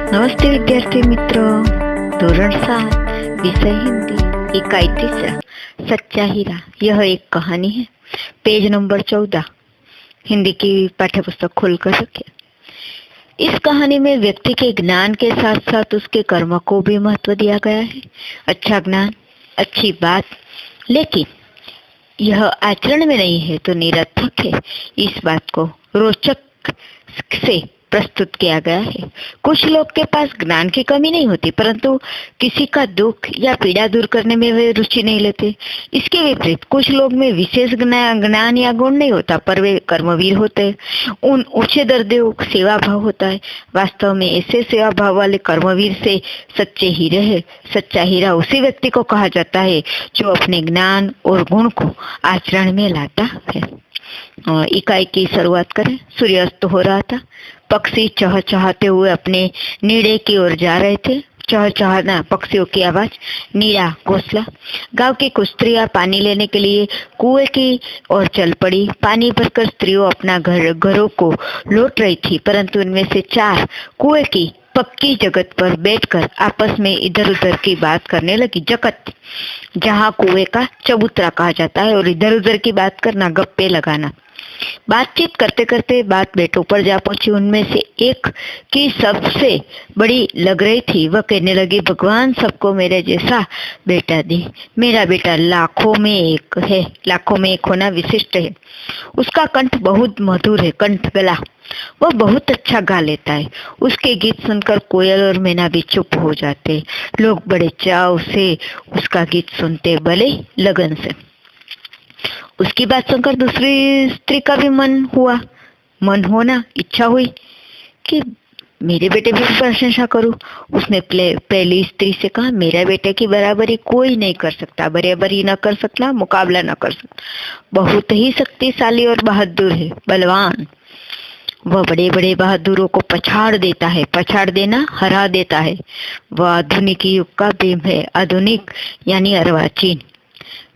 नमस्ते विद्यार्थी मित्रों। धोरण 7 विषय हिंदी इकाई 3 सच्चा हीरा। यह एक कहानी है। पेज नंबर 14 हिंदी की पाठ्यपुस्तक खोलकर रखें। इस कहानी में व्यक्ति के ज्ञान के साथ साथ उसके कर्म को भी महत्व दिया गया है। अच्छा ज्ञान अच्छी बात, लेकिन यह आचरण में नहीं है तो निरर्थक है। इस बात को रोचक से प्रस्तुत किया गया है। कुछ लोग के पास ज्ञान की कमी नहीं होती, परंतु किसी का दुख या पीड़ा दूर करने में वे रुचि नहीं लेते। इसके विपरीत कुछ लोग में विशेष ज्ञान या गुण नहीं होता, पर वे कर्मवीर होते हैं। उन ऊंचे दर्दे सेवा भाव होता है। वास्तव में ऐसे सेवा भाव वाले कर्मवीर से सच्चे हीरे है। सच्चा हीरा उसी व्यक्ति को कहा जाता है जो अपने ज्ञान और गुण को आचरण में लाता है। इकाई की शुरुआत करें। सूर्यास्त हो रहा था। पक्षी चहचहाते हुए अपने नीड़े की ओर जा रहे थे। चहचहाना पक्षियों की आवाज, नीड़ा घोंसला। गांव की कुछ स्त्रियां पानी लेने के लिए कुएं की ओर चल पड़ी। पानी भरकर स्त्रियों अपना घरों को लौट रही थी, परंतु उनमें से 4 कुएं की पक्की जगत पर बैठकर आपस में इधर उधर की बात करने लगी। जगत जहाँ कुएं का चबूतरा कहा जाता है, और इधर उधर की बात करना गप्पे लगाना। बातचीत करते करते बात बेटों पर जा पहुंची। उनमें से एक की सबसे बड़ी लग रही थी। वह कहने लगी, भगवान सबको मेरे जैसा बेटा दे। मेरा बेटा लाखों में एक है। लाखों में एक होना विशिष्ट है। उसका कंठ बहुत मधुर है। कंठ गला। वह बहुत अच्छा गा लेता है। उसके गीत सुनकर कोयल और मैना भी चुप हो जाते। लोग बड़े चाव से उसका गीत सुनते, भले लगन से। उसकी बात सुनकर दूसरी स्त्री का भी मन होना इच्छा हुई कि मेरे बेटे भी प्रशंसा करूं। उसने पहली स्त्री से कहा, मेरे बेटे की बराबरी कोई नहीं कर सकता। बराबरी न कर सकता, मुकाबला न कर सकता। बहुत ही शक्तिशाली और बहादुर है, बलवान। वह बड़े बड़े बहादुरों को पछाड़ देता है। पछाड़ देना, हरा देता है। वह आधुनिक युग का भीम है। आधुनिक यानी अर्वाचीन।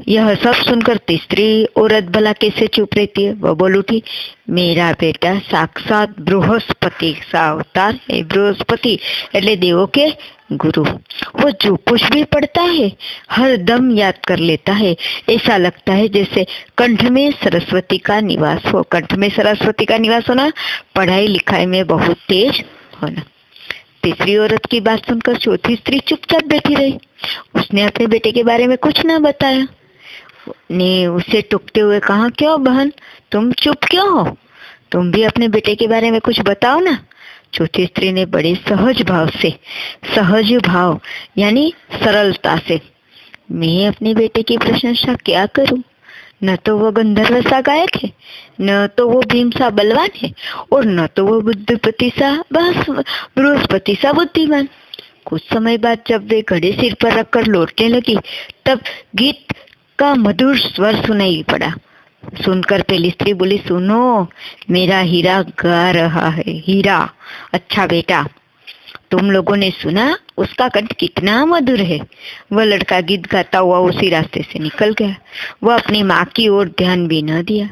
यह सब सुनकर तीसरी औरत भला कैसे चुप रहती है। वह बोल उठी, मेरा बेटा साक्षात बृहस्पति सा अवतार है। बृहस्पति એટલે देवों के गुरु। वो जो कुछ भी पढ़ता है हर दम याद कर लेता है। ऐसा लगता है जैसे कंठ में सरस्वती का निवास हो। कंठ में सरस्वती का निवास होना, पढ़ाई लिखाई में बहुत तेज होना। तीसरी औरत की बात सुनकर चौथी स्त्री चुपचाप बैठी रही। उसने अपने बेटे के बारे में कुछ न बताया। ने उसे टोकते हुए कहा, क्यों बहन, तुम चुप क्यों हो? तुम भी अपने बेटे के बारे में कुछ बताओ ना। चौथी स्त्री ने बड़े सहज भाव यानी सरलता से, मैं अपने बेटे की प्रशंसा क्या करूं? न तो वो गंधर्व सा गायक है, न तो वो भीम सा बलवान है, और न तो वो बृहस्पति सा बुद्धिमान। कुछ समय बाद जब वे घड़े सिर पर रखकर लौटने लगी, तब गीत का मधुर स्वर सुनाई पड़ा। सुनकर पहली स्त्री बोली, सुनो, मेरा हीरा गा रहा है। हीरा, अच्छा बेटा, तुम लोगों ने सुना उसका कंठ कितना मधुर है। वह लड़का गीत गाता हुआ उसी रास्ते से निकल गया। वह अपनी माँ की ओर ध्यान भी न दिया।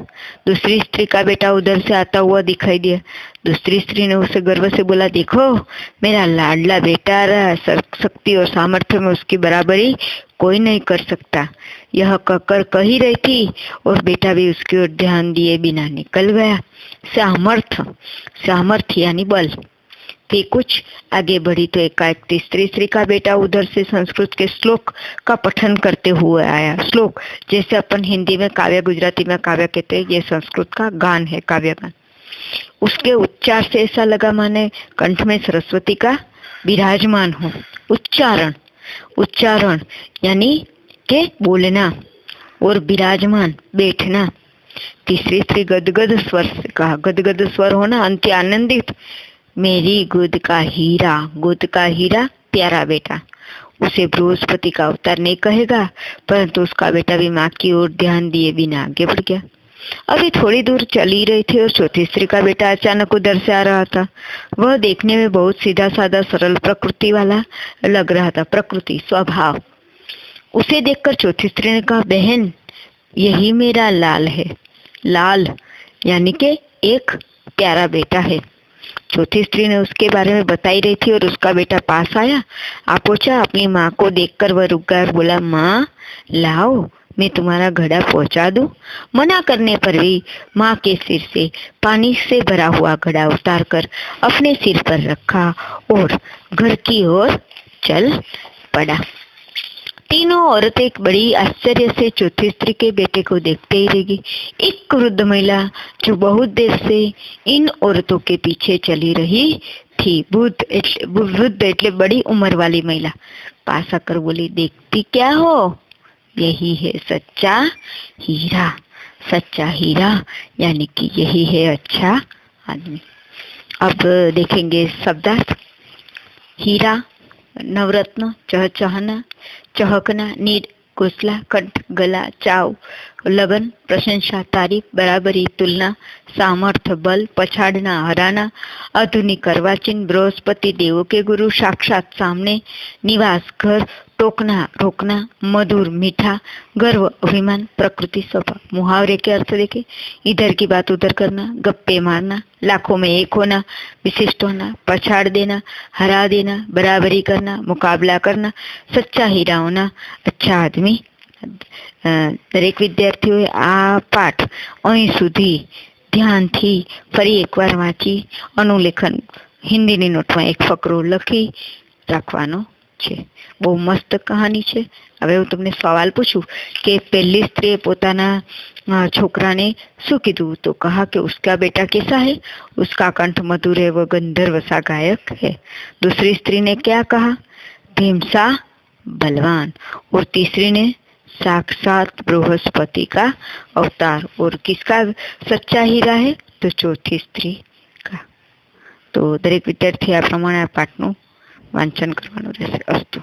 दूसरी स्त्री का बेटा उधर से आता हुआ दिखाई दिया। दूसरी स्त्री ने उसे गर्व से बोला, देखो, मेरा लाडला बेटा रहा। शक्ति और सामर्थ्य में उसकी बराबरी कोई नहीं कर सकता। यह कहकर कही रही थी, और बेटा भी उसकी ओर ध्यान दिए बिना निकल गया। सामर्थ्य यानी बल। फिर कुछ आगे बढ़ी तो एकाएक तीसरी स्त्री का बेटा उधर से संस्कृत के श्लोक का पठन करते हुए आया। श्लोक जैसे अपन हिंदी में काव्य, गुजराती में काव्य कहते हैं, ये संस्कृत का गान है, काव्य गान। उसके उच्चार से ऐसा लगा माने कंठ में सरस्वती का विराजमान हो। उच्चारण यानी के बोलना, और विराजमान बैठना। तीसरी स्त्री गदगद स्वर से कहा, गदगद स्वर होना अंत्य आनंदित, मेरी गोद का हीरा प्यारा बेटा। उसे बृहस्पति का अवतार नहीं कहेगा, परंतु उसका बेटा भी माँ की ओर ध्यान दिए बिना आगे बढ़ गया। अभी थोड़ी दूर चली रही थी और चौथी स्त्री का बेटा अचानक उधर से आ रहा था। वह देखने में बहुत सीधा साधा सरल प्रकृति वाला लग रहा था। प्रकृति, स्वभाव। उसे देखकर चौथी स्त्री ने कहा, बहन, यही मेरा लाल है। लाल यानी के एक प्यारा बेटा है। चौथी स्त्री ने उसके बारे में बताई रही थी और उसका बेटा पास आया। आ पहुंचा। अपनी माँ को देखकर वह रुक गया और बोला, माँ लाओ, मैं तुम्हारा घड़ा पहुंचा दूं। मना करने पर भी माँ के सिर से पानी से भरा हुआ घड़ा उतारकर अपने सिर पर रखा और घर की ओर चल पड़ा। तीनों औरतें एक बड़ी आश्चर्य से चौथी स्त्री के बेटे को देखते ही रह गई। एक वृद्ध महिला जो बहुत देर से इन औरतों के पीछे चली रही थी, वृद्ध એટલે बड़ी उम्र वाली महिला, पास आकर बोली, देखती क्या हो, यही है सच्चा हीरा। सच्चा हीरा यानी कि यही है अच्छा आदमी। अब देखेंगे शब्दार्थ। हीरा, नवरत्न, चहचहाना, चहकना, नीड, घोसला, कंठ, गला, चाव, लगन, प्रशंसा, तारीफ, बराबरी, तुलना, सामर्थ्य, बल, पछाड़ना, हराना, आधुनिक, अर्वाचीन, बृहस्पति, देवों के गुरु, साक्षात, सामने, निवास, घर, टोकना, रोकना, मधुर, मीठा, गर्व, अभिमान, प्रकृति, स्वभाव। मुहावरे के अर्थ देखे। इधर की बात उधर करना, गप्पे मारना, लाखों में एक होना, विशिष्ट होना, पछाड़ देना, हरा देना, बराबरी करना, मुकाबला करना, सच्चा हीरा होना, अच्छा आदमी। દરેક વિદ્યાર્થીઓએ આ પાઠ અહીં સુધી ધ્યાનથી ફરી એકવાર વાંચી અનુલેખન હિન્દીની નોટમાં એક ફકરો લખી રાખવાનો છે। બહુ મસ્ત કહાની છે। હવે હું તમને સવાલ પૂછું કે પહેલી સ્ત્રીએ પોતાના છોકરાને શું કીધું? તો कहा कि उसका बेटा कैसा है? उसका कंठ मधुर है, वह गंधर्व सा गायक है। दूसरी स्त्री ने क्या कहा? भीमसा बलवान। और तीसरी ने साक्षात बृहस्पति का अवतार। और किसका सच्चा हीरा है? तो चौथी स्त्री का। तो दरेक विद्यार्थी आ प्रमाणे आ पाठનું વાંચન કરવાનું રહેશે। અસ્તુ।